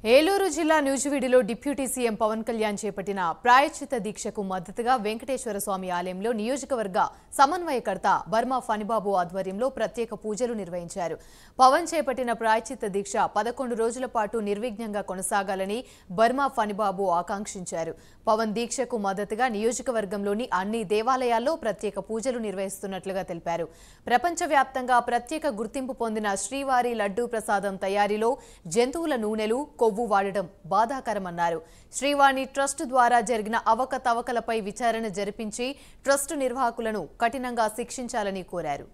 ఏలూరు జిల్లా నూజివీడులో deputy CM Pawan Kalyan చేపట్టిన ప్రాయశ్చిత్త దీక్షకు మద్దతుగా వెంకటేశ్వర స్వామి ఆలయంలో నియోజకవర్గ సమన్వయకర్త బర్మా ఫణిబాబు ఆధ్వర్యంలో ప్రత్యేక పూజలు నిర్వహించారు. పవన్ చేపట్టిన ప్రాయశ్చిత్త దీక్ష 11 రోజుల పాటు నిర్విఘ్నంగా కొనసాగాలని బర్మా ఫణిబాబు ఆకాంక్షించారు. పవన్ దీక్షకు మద్దతుగా నియోజకవర్గంలోని అన్ని దేవాలయాల్లో ప్రత్యేక పూజలు నిర్వహిస్తున్నట్లుగా తెలిపారు. ప్రపంచవ్యాప్తంగా ప్రత్యేక గుర్తింపు పొందిన శ్రీవారి లడ్డూ ప్రసాదం తయారీలో జంతువుల నూనెలు కొవ్వు వాడడం బాధాకరమన్నారు. శ్రీవాణి ట్రస్ట్ ద్వారా జరిగిన అవకతవకలపై విచారణ జరిపించి ట్రస్ట్ నిర్వాహకులను కఠినంగా శిక్షించాలని కోరారు.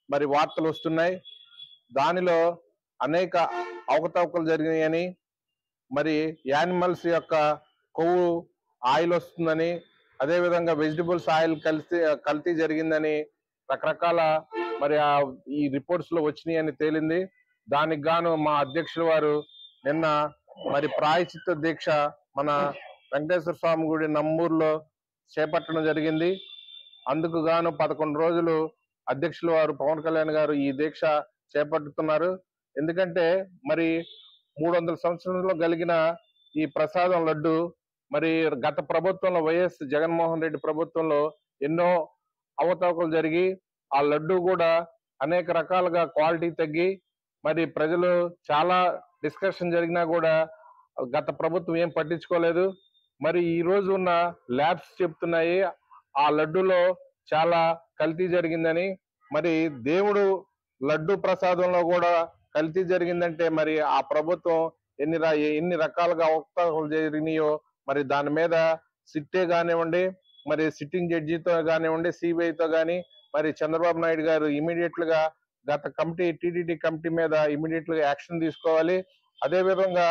మరి వార్తలు వస్తున్నాయి, దానిలో అనేక అవకతవకలు జరిగినాయని, మరి యానిమల్స్ యొక్క కొవ్వు ఆయిల్ వస్తుందని, అదేవిధంగా వెజిటబుల్స్ ఆయిల్ కల్తీ జరిగిందని రకరకాల మరి ఈ రిపోర్ట్స్ లో వచ్చినాయని తేలింది. దానికి గాను మా అధ్యక్షుల వారు నిన్న మరి ప్రాయశ్చిత్త దీక్ష మన వెంకటేశ్వర స్వామి గుడి నంబూరులో చేపట్టడం జరిగింది. అందుకు గాను 11 రోజులు అధ్యక్షుల వారు పవన్ కళ్యాణ్ గారు ఈ దీక్ష చేపట్టుతున్నారు. ఎందుకంటే మరి 300 సంవత్సరంలో కలిగిన ఈ ప్రసాదం లడ్డు మరి గత ప్రభుత్వంలో వైఎస్ జగన్మోహన్ రెడ్డి ప్రభుత్వంలో ఎన్నో అవకతవకలు జరిగి ఆ లడ్డు కూడా అనేక రకాలుగా క్వాలిటీ తగ్గి మరి ప్రజలు చాలా డిస్కషన్ జరిగినా కూడా గత ప్రభుత్వం ఏం పట్టించుకోలేదు. మరి ఈ రోజు ఉన్న ల్యాబ్స్ చెప్తున్నాయి ఆ లడ్డులో చాలా కల్తీ జరిగిందని. మరి దేవుడు లడ్డు ప్రసాదంలో కూడా కల్తీ జరిగిందంటే మరి ఆ ప్రభుత్వం ఎన్ని రకాలుగా అవకతవకలు జరిగినాయో మరి దాని మీద సిట్టే కానివ్వండి, మరి సిట్టింగ్ జడ్జితో కానివ్వండి, సిబిఐతో కానీ మరి చంద్రబాబు నాయుడు గారు ఇమీడియట్ గా గత టీటీడీ కమిటీ మీద ఇమీడియట్ గా యాక్షన్ తీసుకోవాలి. అదే విధంగా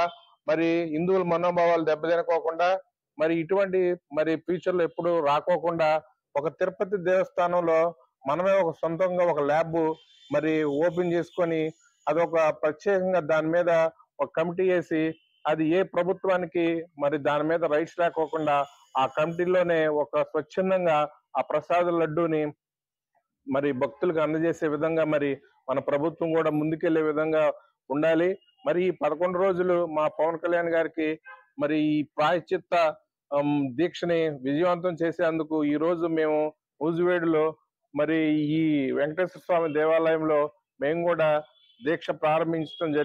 మరి హిందువుల మనోభావాలు దెబ్బతినకోకుండా మరి ఇటువంటి మరి ఫ్యూచర్ లో ఎప్పుడు రాకోకుండా ఒక తిరుపతి దేవస్థానంలో మనమే ఒక సొంతంగా ఒక ల్యాబ్ మరి ఓపెన్ చేసుకొని అదొక ప్రత్యేకంగా దాని మీద ఒక కమిటీ వేసి అది ఏ ప్రభుత్వానికి మరి దాని మీద రైట్స్ లేకోకుండా ఆ కమిటీలోనే ఒక స్వచ్ఛందంగా ఆ ప్రసాద లడ్డూని మరి భక్తులకు అందజేసే విధంగా మరి మన ప్రభుత్వం కూడా ముందుకెళ్లే విధంగా ఉండాలి. మరి ఈ 11 రోజులు మా పవన్ కళ్యాణ్ గారికి మరి ఈ ప్రాయశ్చిత్త దీక్షని విజయవంతం చేసేందుకు ఈ రోజు మేము నూజివీడులో మరి ఈ వెంకటేశ్వర స్వామి దేవాలయంలో మేము కూడా దీక్ష ప్రారంభించడం జరిగింది.